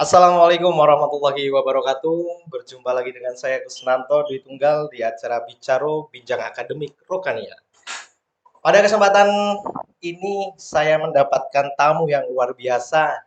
Assalamualaikum warahmatullahi wabarakatuh. Berjumpa lagi dengan saya Kusnanto Dwi Tunggal di acara Bicaro Bincang Akademik Rokania. Pada kesempatan ini saya mendapatkan tamu yang luar biasa.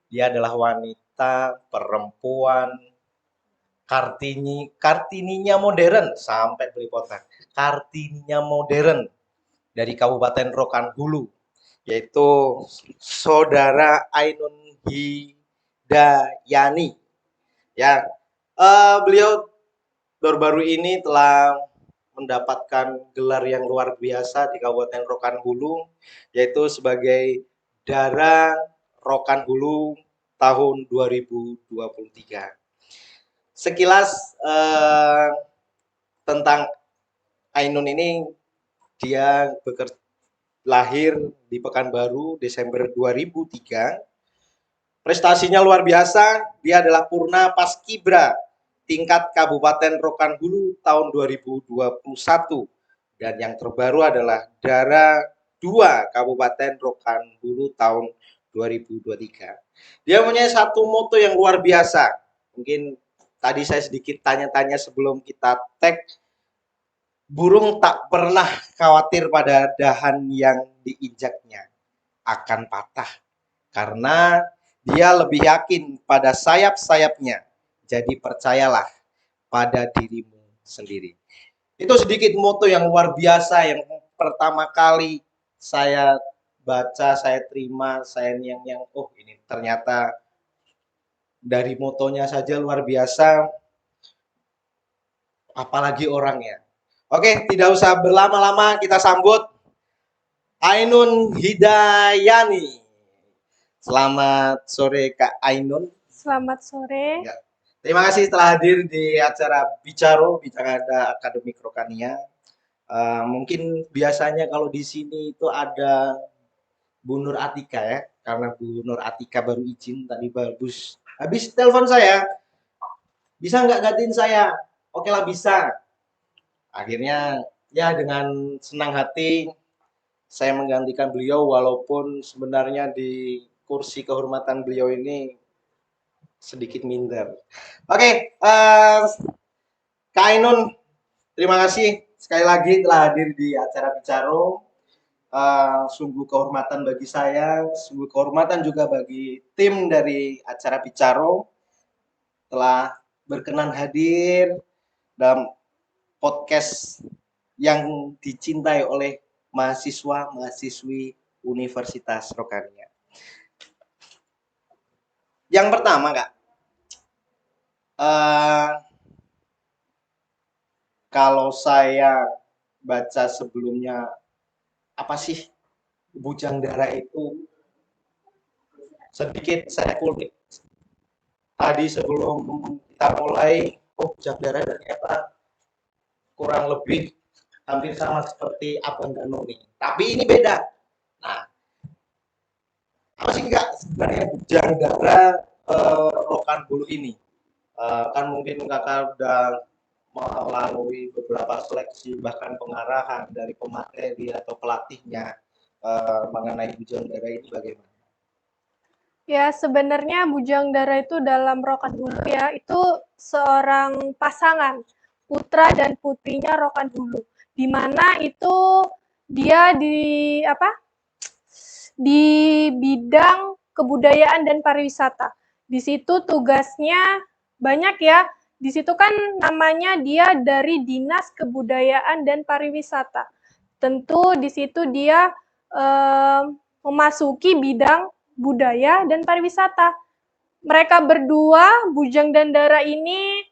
Dia adalah wanita, perempuan, kartininya modern sampai belipotan. Kartininya modern dari Kabupaten Rokan Hulu, yaitu Saudara Ainun Hidayani. Ya, beliau baru-baru ini telah mendapatkan gelar yang luar biasa di Kabupaten Rokan Hulu, yaitu sebagai Dara Rokan Hulu tahun 2023. Sekilas tentang Ainun ini, dia lahir di Pekanbaru Desember 2003. Prestasinya luar biasa, dia adalah Purna Paskibra tingkat Kabupaten Rokan Hulu tahun 2021. Dan yang terbaru adalah Dara 2 Kabupaten Rokan Hulu tahun 2023. Dia punya satu moto yang luar biasa. Mungkin tadi saya sedikit tanya-tanya sebelum kita tag. Burung tak pernah khawatir pada dahan yang diinjaknya akan patah. Karena dia lebih yakin pada sayap-sayapnya. Jadi percayalah pada dirimu sendiri. Itu sedikit moto yang luar biasa yang pertama kali saya baca, saya terima, saya yang oh ini ternyata dari motonya saja luar biasa, apalagi orangnya. Oke, tidak usah berlama-lama, kita sambut Ainun Hidayani. Selamat sore Kak Ainun. Selamat sore. Ya. Terima kasih telah hadir di acara Bicaro Bincang Akademik Rokania. Mungkin biasanya kalau di sini itu ada Bu Nur Atika ya, karena Bu Nur Atika baru izin tadi bagus. Habis telepon saya, bisa nggak gantiin saya? Oke lah bisa. Akhirnya ya dengan senang hati saya menggantikan beliau walaupun sebenarnya di kursi kehormatan beliau ini sedikit minder. Oke, Kak Ainun, terima kasih sekali lagi telah hadir di acara Bicaro. Sungguh kehormatan bagi saya, sungguh kehormatan juga bagi tim dari acara Bicaro telah berkenan hadir dalam podcast yang dicintai oleh mahasiswa-mahasiswi Universitas Rokania. Yang pertama, Kak, kalau saya baca sebelumnya, apa sih bujang dara itu? Sedikit saya kulik tadi sebelum kita mulai, oh bujang dara ternyata kurang lebih hampir sama seperti Abang Danoni. Tapi ini beda. Nah, apa sih Kak sebenarnya bujang dara Rokan Hulu ini? Kan mungkin Kakak udah melalui beberapa seleksi bahkan pengarahan dari pemateri atau pelatihnya mengenai bujang dara ini bagaimana? Ya, sebenarnya Bujang Dara itu dalam Rokan Hulu ya, itu seorang pasangan, putra dan putrinya Rokan Hulu. Di mana itu dia di bidang kebudayaan dan pariwisata. Di situ tugasnya banyak ya. Di situ kan namanya dia dari Dinas Kebudayaan dan Pariwisata. Tentu di situ dia memasuki bidang budaya dan pariwisata. Mereka berdua, Bujang dan Dara ini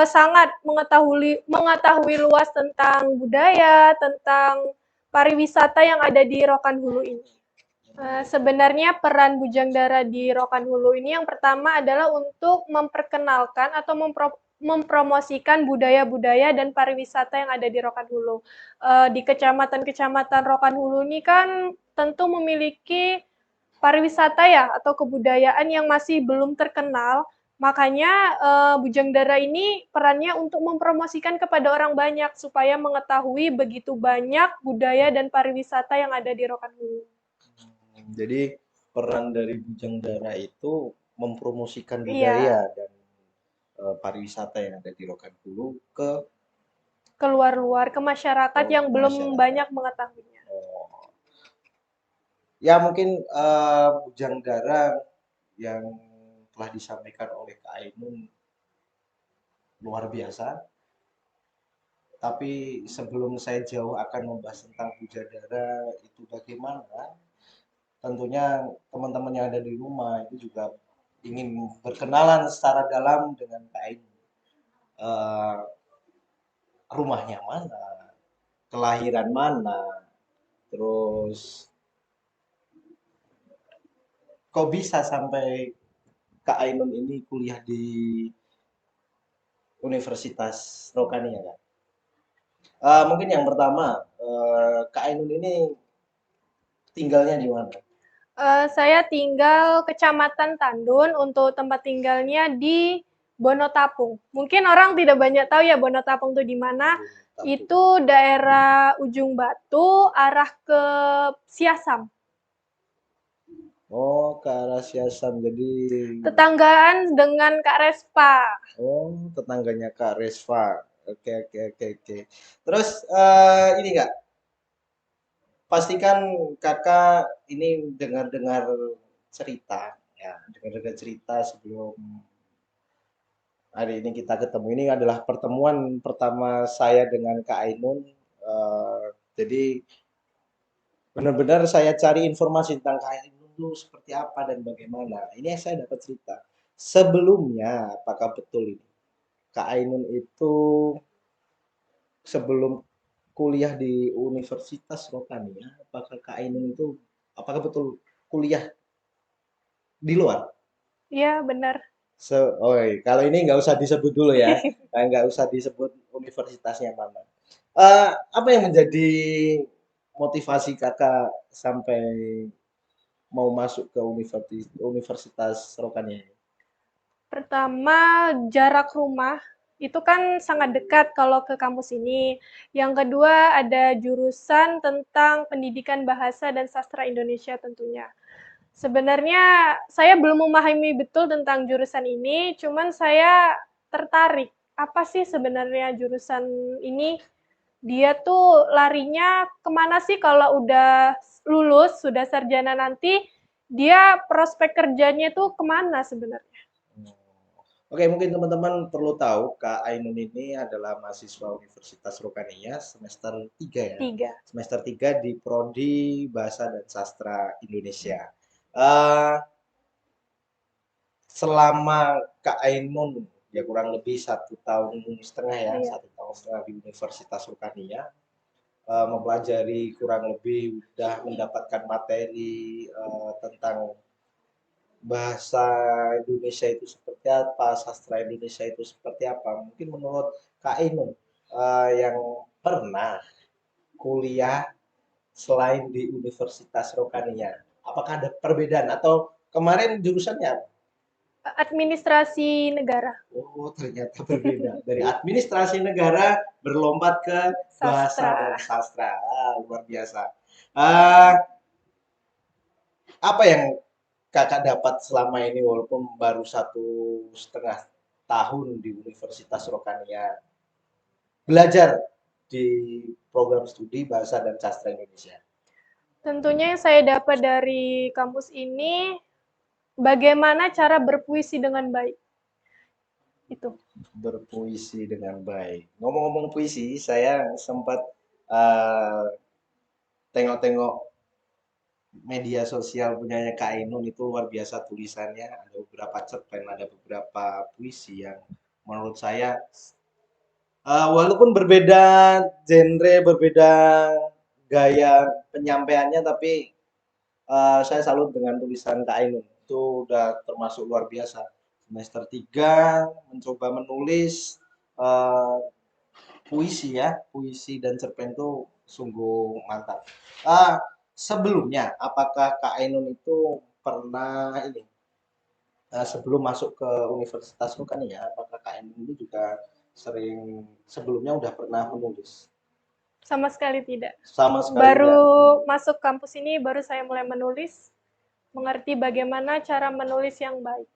sangat mengetahui luas tentang budaya, tentang pariwisata yang ada di Rokan Hulu ini. Sebenarnya peran Bujang Dara di Rokan Hulu ini yang pertama adalah untuk memperkenalkan atau mempromosikan budaya-budaya dan pariwisata yang ada di Rokan Hulu. Di kecamatan-kecamatan Rokan Hulu ini kan tentu memiliki pariwisata ya atau kebudayaan yang masih belum terkenal. Makanya Bujang Dara ini perannya untuk mempromosikan kepada orang banyak supaya mengetahui begitu banyak budaya dan pariwisata yang ada di Rokan Hulu. Jadi peran dari bujang dara itu mempromosikan Iya, budaya dan pariwisata yang ada di Rokan Hulu ke keluar-luar ke masyarakat yang ke belum masyarakat. banyak mengetahuinya. Oh. Ya mungkin Bujang Dara yang telah disampaikan oleh Kak Ainun luar biasa. Tapi sebelum saya jauh akan membahas tentang Bujadara itu bagaimana, tentunya teman-teman yang ada di rumah itu juga ingin berkenalan secara dalam dengan Kak Ainun. Eh, Rumahnya mana, kelahiran mana, terus kok bisa sampai Kak Ainun ini kuliah di Universitas Rokania kan? Mungkin yang pertama, Kak Ainun ini tinggalnya di mana? Saya tinggal Kecamatan Tandun, untuk tempat tinggalnya di Bonotapung. Mungkin orang tidak banyak tahu ya Bonotapung itu di mana. Bonotapung. Itu daerah Ujung Batu, arah ke Siasam. Oh, ke arah Siasam. Jadi, Tetanggaan dengan Kak Respa. oh, tetangganya Kak Resva. Oke, oke, oke, oke. Terus, ini Kak, pastikan Kakak ini dengar-dengar cerita, ya, dengar-dengar cerita sebelum hari ini kita ketemu. Ini adalah pertemuan pertama saya dengan Kak Ainun. Jadi, benar-benar saya cari informasi tentang Kak Ainun itu seperti apa dan bagaimana. Ini yang saya dapat cerita. Sebelumnya, apakah betul ini? Kak Ainun itu sebelum kuliah di Universitas Rokania, apakah Kak Ainun itu apakah betul kuliah di luar? Iya, benar. Kalau ini nggak usah disebut dulu ya, nggak usah disebut universitasnya mana. Apa yang menjadi motivasi kakak sampai mau masuk ke Universitas Rokania ini? Pertama, jarak rumah itu kan sangat dekat kalau ke kampus ini. Yang kedua, ada jurusan tentang pendidikan bahasa dan sastra Indonesia tentunya. Sebenarnya saya belum memahami betul tentang jurusan ini, cuman saya tertarik. Apa sih sebenarnya jurusan ini? Dia tuh larinya kemana sih kalau udah lulus, sudah sarjana nanti, dia prospek kerjanya tuh kemana sebenarnya? Oke, mungkin teman-teman perlu tahu Kak Ainun ini adalah mahasiswa Universitas Rukania semester 3 ya. Tiga. Semester 3 di Prodi Bahasa dan Sastra Indonesia. Eh, Selama Kak Ainun ya kurang lebih 1 tahun setengah ya, Iya. 1 tahun setengah di Universitas Rukania, mempelajari kurang lebih sudah mendapatkan materi tentang bahasa Indonesia itu seperti apa, sastra Indonesia itu seperti apa. Mungkin menurut Kak Ainun yang pernah kuliah selain di Universitas Rokania, apakah ada perbedaan atau kemarin jurusannya apa? Administrasi negara. Oh, ternyata berbeda. Dari administrasi negara berlompat ke bahasa Sastra. dan sastra. Luar biasa. Ah, apa yang kakak dapat selama ini walaupun baru 1,5 tahun di Universitas Rokania belajar di program studi bahasa dan sastra Indonesia? Tentunya yang saya dapat dari kampus ini, bagaimana cara berpuisi dengan baik. Itu. Berpuisi dengan baik. Ngomong-ngomong puisi, saya sempat eh, tengok-tengok media sosial punyanya Kak Ainun itu luar biasa tulisannya. Ada beberapa cerpen, ada beberapa puisi yang menurut saya walaupun berbeda genre, berbeda gaya penyampaiannya, tapi saya salut dengan tulisan Kak Ainun. Itu udah termasuk luar biasa. Semester 3 mencoba menulis eh, puisi ya, puisi dan cerpen itu sungguh mantap. Ah, Sebelumnya, apakah Kak Ainun itu pernah ini sebelum masuk ke Universitas Rukan ya, apakah Kak Ainun itu juga sering sebelumnya udah pernah menulis? Sama sekali tidak. Sama sekali Baru tidak. masuk kampus ini, baru saya mulai menulis, mengerti bagaimana cara menulis yang baik.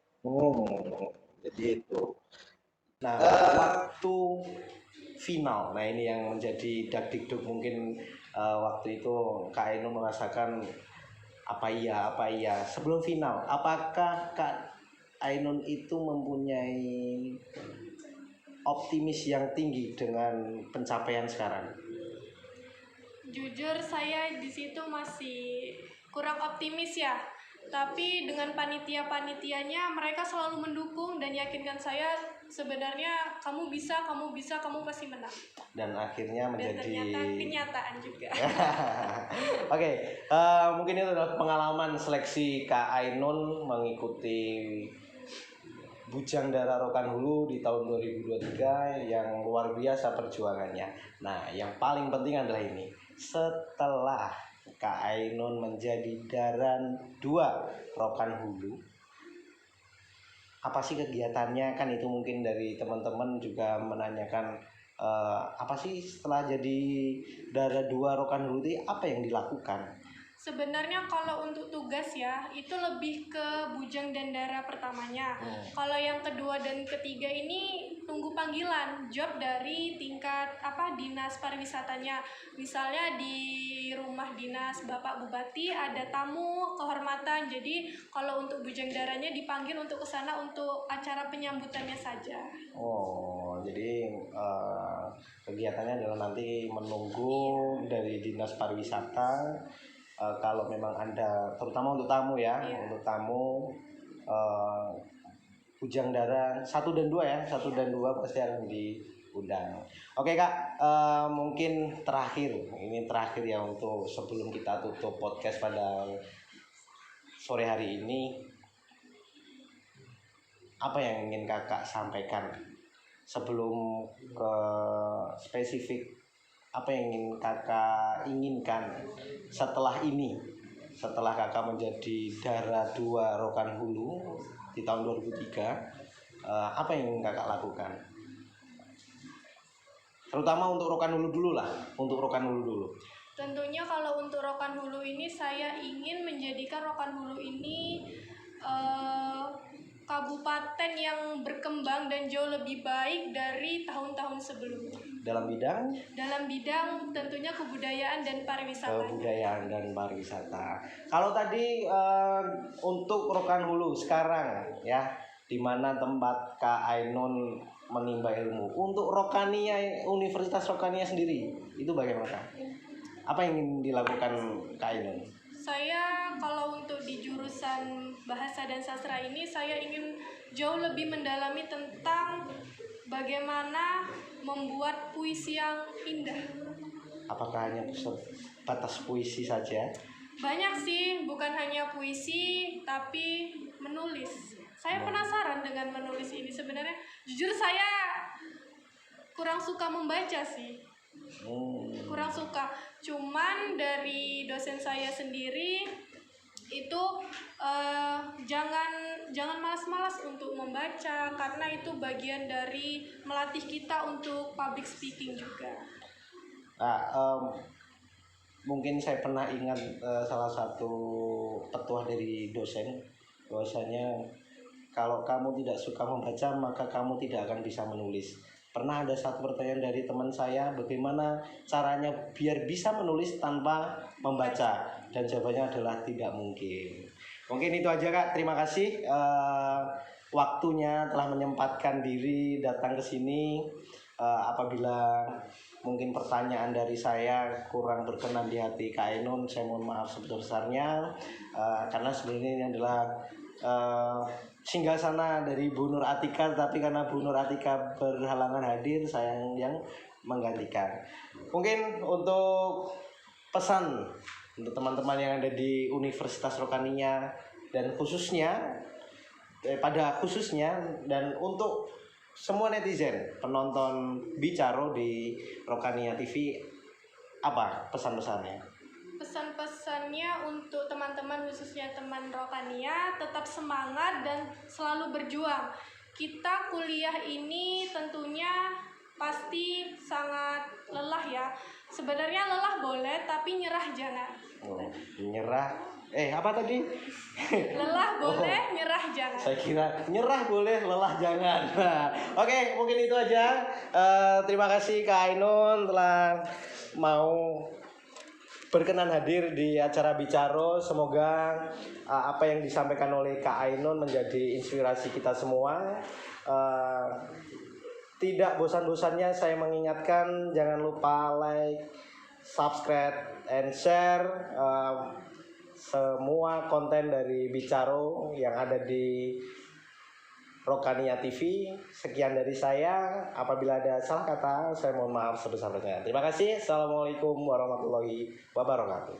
Jadi itu. Nah, waktu final, nah ini yang menjadi dakdikduk mungkin waktu itu Kak Ainun merasakan apa iya. Sebelum final, apakah Kak Ainun itu mempunyai optimis yang tinggi dengan pencapaian sekarang? Jujur saya di situ masih kurang optimis ya. Tapi dengan panitia-panitianya mereka selalu mendukung dan yakinkan saya sebenarnya kamu bisa, kamu pasti menang. Dan akhirnya Dan menjadi ternyata kenyataan juga. Oke, mungkin itu adalah pengalaman seleksi Kak Ainun mengikuti Bujang Dara Rokan Hulu di tahun 2023 yang luar biasa perjuangannya. Nah, yang paling penting adalah ini. Setelah Kak Ainun menjadi Daran 2 Rokan Hulu, apa sih kegiatannya? Kan itu mungkin dari teman-teman juga menanyakan apa sih setelah jadi Dara 2 Rokan Hulu itu apa yang dilakukan? Sebenarnya kalau untuk tugas ya, itu lebih ke bujang dan dara pertamanya. Kalau yang kedua dan ketiga ini tunggu panggilan job dari tingkat dinas pariwisatanya. Misalnya di rumah dinas Bapak Bupati ada tamu kehormatan. Jadi kalau untuk bujang daranya dipanggil untuk ke sana untuk acara penyambutannya saja. Oh, jadi kegiatannya adalah nanti menunggu dari dinas pariwisata. Kalau memang ada, terutama untuk tamu ya, untuk tamu Bujang Dara 1 dan 2 ya, 1 dan 2 pasti akan diundang. Oke Kak, mungkin ini terakhir ya untuk sebelum kita tutup podcast pada sore hari ini. Apa yang ingin Kakak sampaikan sebelum ke spesifik? Apa yang ingin Kakak inginkan setelah ini, setelah Kakak menjadi Dara 2 Rokan Hulu di tahun 2003, apa yang ingin Kakak lakukan? Terutama untuk Rokan Hulu dulu lah, untuk Rokan Hulu dulu. Tentunya kalau untuk Rokan Hulu ini saya ingin menjadikan Rokan Hulu ini kabupaten yang berkembang dan jauh lebih baik dari tahun-tahun sebelumnya. Dalam bidang? Dalam bidang tentunya kebudayaan dan pariwisata. Kebudayaan dan pariwisata. Kalau tadi untuk Rokan Hulu sekarang ya, di mana tempat Kak Ainun menimba ilmu. Untuk Rokania, Universitas Rokania sendiri, itu bagaimana? Apa yang ingin dilakukan Kak Ainun? Saya kalau untuk di jurusan bahasa dan sastra ini saya ingin jauh lebih mendalami tentang bagaimana membuat puisi yang indah. Apakah hanya batas puisi saja? Banyak sih, bukan hanya puisi tapi menulis. Saya penasaran dengan menulis ini. Sebenarnya jujur saya kurang suka membaca sih. Kurang suka. Cuman dari dosen saya sendiri itu jangan malas-malas untuk membaca karena itu bagian dari melatih kita untuk public speaking juga. Mungkin saya pernah ingat salah satu petuah dari dosen, bahwasanya kalau kamu tidak suka membaca maka kamu tidak akan bisa menulis. Pernah ada satu pertanyaan dari teman saya, bagaimana caranya biar bisa menulis tanpa membaca, dan jawabannya adalah tidak mungkin. Mungkin itu aja Kak, terima kasih waktunya telah menyempatkan diri datang ke sini. Apabila mungkin pertanyaan dari saya kurang berkenan di hati Kak Ainun, saya mohon maaf sebesar-besarnya, karena sebenarnya ini adalah singgasana dari Bu Nur Atika, tapi karena Bu Nur Atika berhalangan hadir, saya yang menggantikan. Mungkin untuk pesan untuk teman-teman yang ada di Universitas Rokania dan khususnya dan untuk semua netizen penonton Bicaro di Rokania TV, apa pesan-pesannya? Pesan-pesannya untuk teman-teman, khususnya teman Rokania, tetap semangat dan selalu berjuang. Kita kuliah ini tentunya pasti sangat lelah ya. Sebenarnya lelah boleh, tapi nyerah jangan. Menyerah Apa tadi? Lelah boleh, nyerah jangan. Saya kira nyerah boleh, lelah jangan. Nah, oke, mungkin itu aja. Terima kasih Kak Ainun telah mau berkenan hadir di acara Bicaro. Semoga apa yang disampaikan oleh Kak Ainun menjadi inspirasi kita semua. Tidak bosan-bosannya saya mengingatkan, jangan lupa like, subscribe, and share semua konten dari Bicaro yang ada di Rokania TV. Sekian dari saya. Apabila ada salah kata, saya mohon maaf sebesar-besarnya. Terima kasih. Assalamualaikum warahmatullahi wabarakatuh.